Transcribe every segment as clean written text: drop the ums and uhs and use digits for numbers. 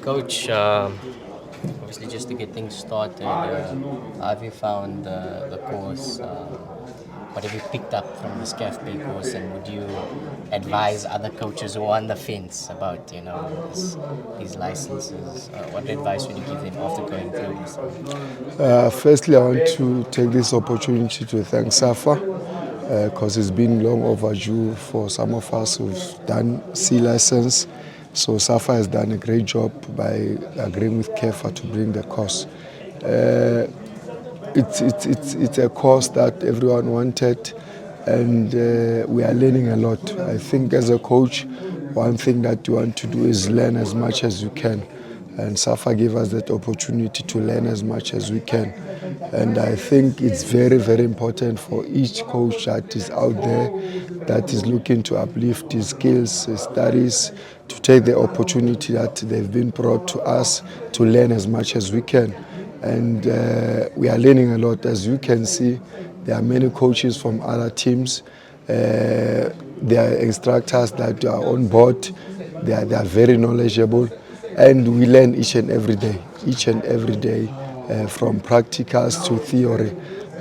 Coach, obviously just to get things started, how have you found the course? What have you picked up from the CAF course, and would you advise other coaches who are on the fence about, these licenses? What advice would you give them after going through this? Firstly, I want to take this opportunity to thank SAFA because it's been long overdue for some of us who've done C license. So SAFA has done a great job by agreeing with CAFA to bring the course. It's a course that everyone wanted, and we are learning a lot. I think as a coach, one thing that you want to do is learn as much as you can. And SAFA gave us that opportunity to learn as much as we can. And I think it's very, very important for each coach that is out there, that is looking to uplift his skills, his studies, to take the opportunity that they've been brought to us to learn as much as we can. And we are learning a lot. As you can see, there are many coaches from other teams. There are instructors that are on board. They are very knowledgeable. And we learn each and every day, from practicals to theory.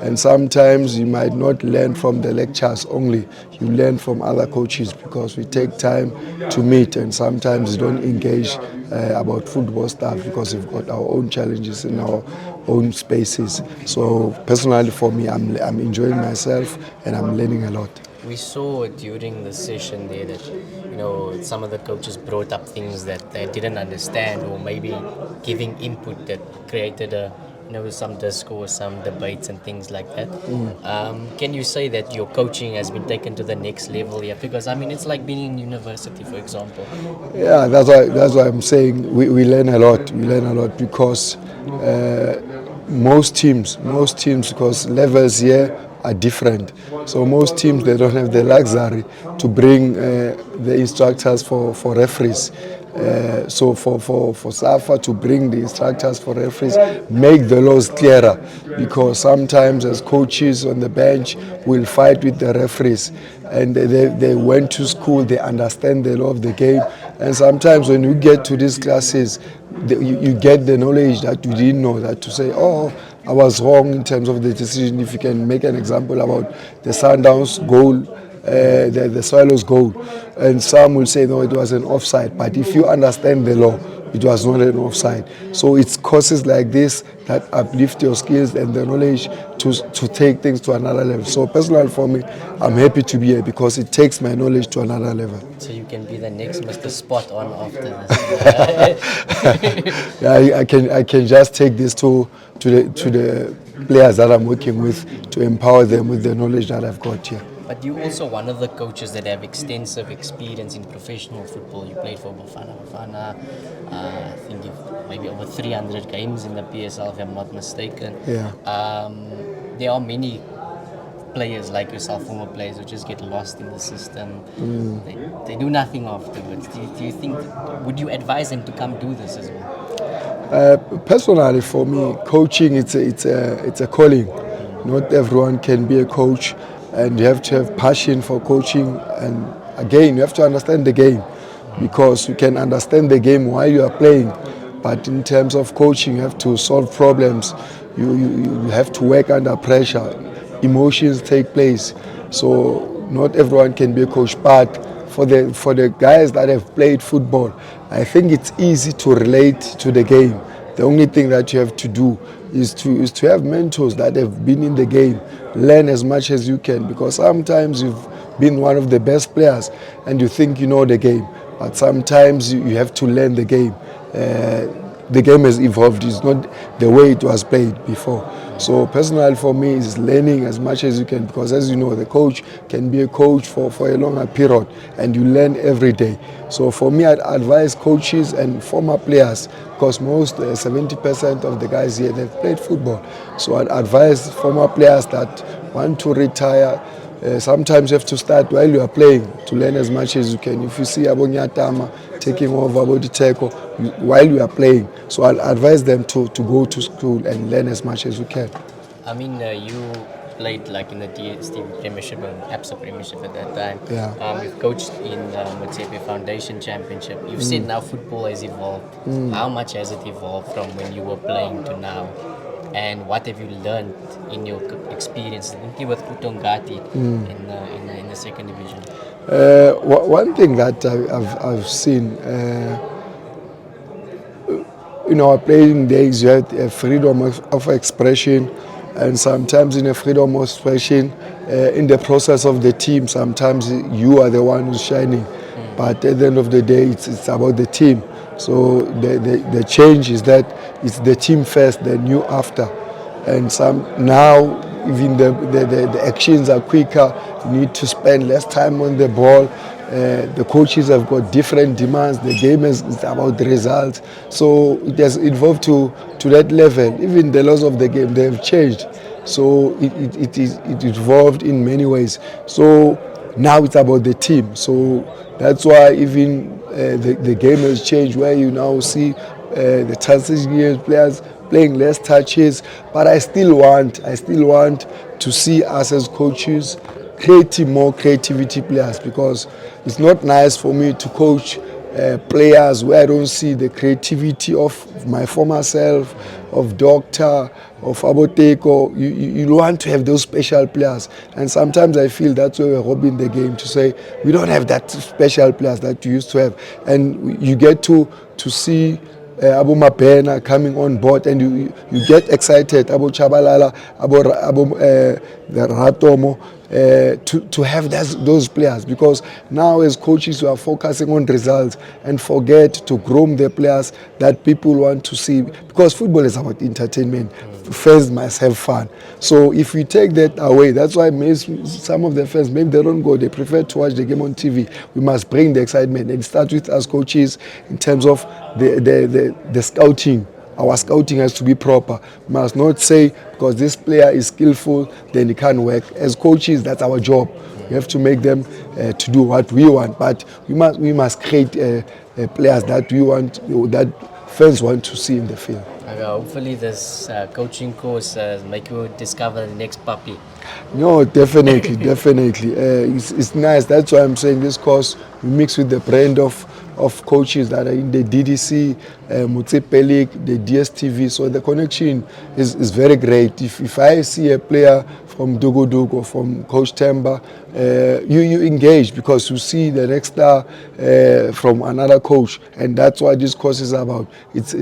And sometimes you might not learn from the lectures only, you learn from other coaches because we take time to meet, and sometimes we don't engage about football stuff because we've got our own challenges in our own spaces. So personally for me, I'm enjoying myself and I'm learning a lot. We saw during the session there that some of the coaches brought up things that they didn't understand, or maybe giving input that created some discourse, some debates and things like that. Can you say that your coaching has been taken to the next level here? Because it's like being in university, for example. Yeah, that's why I'm saying we learn a lot. We learn a lot because most teams, because levels here are different. So most teams, they don't have the luxury to bring the instructors for referees. So for SAFA to bring the instructors for referees, make the laws clearer, because sometimes as coaches on the bench will fight with the referees, and they went to school, they understand the law of the game, and sometimes when you get to these classes, you get the knowledge that you didn't know, that to say, oh, I was wrong in terms of the decision. If you can make an example about the Sundowns goal, the Swallows goal, and some will say no, it was an offside, but if you understand the law, it was not an offside. So it's courses like this that uplift your skills and the knowledge to take things to another level. So personally for me, I'm happy to be here because it takes my knowledge to another level. So you can be the next Mr. Spot on after this. Yeah, I can just take this to the players that I'm working with to empower them with the knowledge that I've got here. But you're also one of the coaches that have extensive experience in professional football. You played for Bafana. I think you've maybe over 300 games in the PSL, if I'm not mistaken. Yeah. There are many players like yourself, former players, who just get lost in the system. They do nothing afterwards. Do you think, would you advise them to come do this as well? Personally, for me, coaching it's a calling. Not everyone can be a coach, and you have to have passion for coaching. And again, you have to understand the game, because you can understand the game while you are playing, but in terms of coaching, you have to solve problems. You have to work under pressure. Emotions take place, so not everyone can be a coach. But for the guys that have played football, I think it's easy to relate to the game. The only thing that you have to do is to have mentors that have been in the game. Learn as much as you can, because sometimes you've been one of the best players and you think you know the game, but sometimes you have to learn the game. The game has evolved. It's not the way it was played before. So personally for me, is learning as much as you can, because as you know, the coach can be a coach for a longer period, and you learn every day. So for me, I'd advise coaches and former players, because most 70% of the guys here, they've played football. So I'd advise former players that want to retire. Sometimes you have to start while you are playing to learn as much as you can. If you see Abonyatama taking over Aboditeko while you are playing, so I'll advise them to go to school and learn as much as you can. You played like in the DSTV Premiership and ABSA Premiership at that time. Yeah. You've coached in Motsepe Foundation Championship. You've said now football has evolved. How much has it evolved from when you were playing to now? And what have you learned in your experience, thinking with Utongati in the second division? One thing that I've seen, in our playing days, you had a freedom of expression, and sometimes in a freedom of expression, in the process of the team, sometimes you are the one who's shining. But at the end of the day, it's about the team. So the change is that it's the team first, then you after. And some now, even the actions are quicker. You need to spend less time on the ball. The coaches have got different demands. The game is about the results. So it has evolved to that level. Even the laws of the game, they have changed. So it evolved in many ways. So now it's about the team. So that's why even the game has changed, where you now see the transition players playing less touches, but I still want to see us as coaches creating more creativity players, because it's not nice for me to coach players where I don't see the creativity of my former self, of Doctor, of Aboteko. You want to have those special players, and sometimes I feel that's where we're robbing the game, to say we don't have that special players that we used to have, and you get to see Abu Mabena coming on board, and you get excited, Abu Chabalala, Abu the Ratomo, to have those players, because now as coaches we are focusing on results and forget to groom the players that people want to see, because football is about entertainment. Fans must have fun. So if we take that away, that's why some of the fans, maybe they don't go, they prefer to watch the game on TV. We must bring the excitement, and start with us coaches in terms of the scouting. Our scouting has to be proper. We must not say because this player is skillful, then he can't work. As coaches, that's our job. We have to make them to do what we want, but we must create players that we want, that fans want to see in the field. Hopefully this coaching course make you discover the next puppy. No, definitely, definitely. It's nice. That's why I'm saying this course we mix with the brand of coaches that are in the DDC, Motsepe League, the DSTV. So the connection is very great. If I see a player from Dogo or from Coach Temba, you engage, because you see the next star from another coach, and that's what this course is about. It's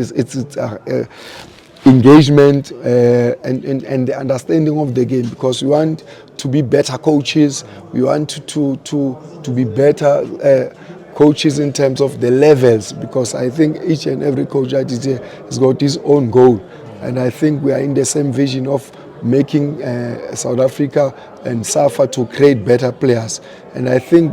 engagement and the understanding of the game, because we want to be better coaches. We want to be better coaches in terms of the levels, because I think each and every coach that is here has got his own goal, and I think we are in the same vision of making South Africa and SAFA to create better players. And I think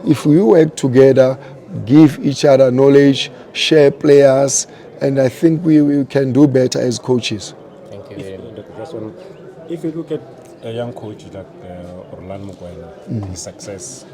if we work together, give each other knowledge, share players, and I think we can do better as coaches. Thank you very much. If you look at a young coach like Rulani, his success,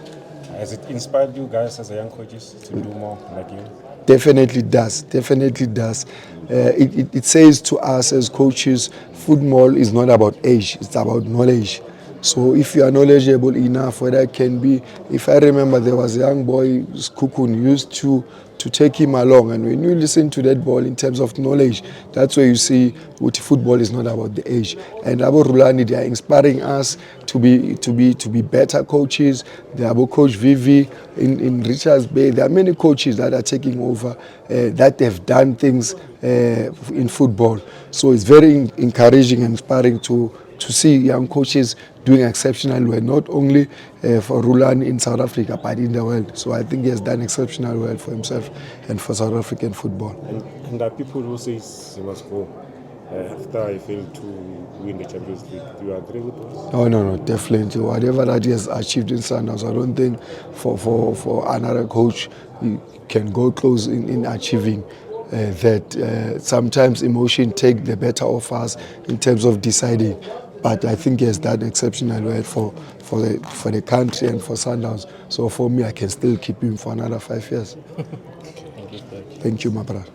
has it inspired you guys as a young coaches to do more like you? Definitely does. Definitely does. It says to us as coaches, football is not about age; it's about knowledge. So if you are knowledgeable enough, whether it can be, if I remember, there was a young boy, Kukun, used to take him along, and when you listen to that ball in terms of knowledge, that's where you see what football is not about the age. And Abu Rulani, they are inspiring us to be better coaches. The Abu Coach Vivi in Richards Bay, there are many coaches that are taking over that have done things in football. So it's very encouraging and inspiring to see young coaches doing exceptional well, not only for Rulani in South Africa, but in the world. So I think he has done exceptional well for himself and for South African football. And there are people who say he must go after he failed to win the Champions League. Do you agree with this? No, definitely. Whatever that he has achieved in Sundowns, I don't think for another coach he can go close in achieving that. Sometimes emotion take the better of us in terms of deciding. But I think he has done exceptional well for the country and for Sundowns. So for me, I can still keep him for another 5 years. Thank you, Coach. Thank you, my brother.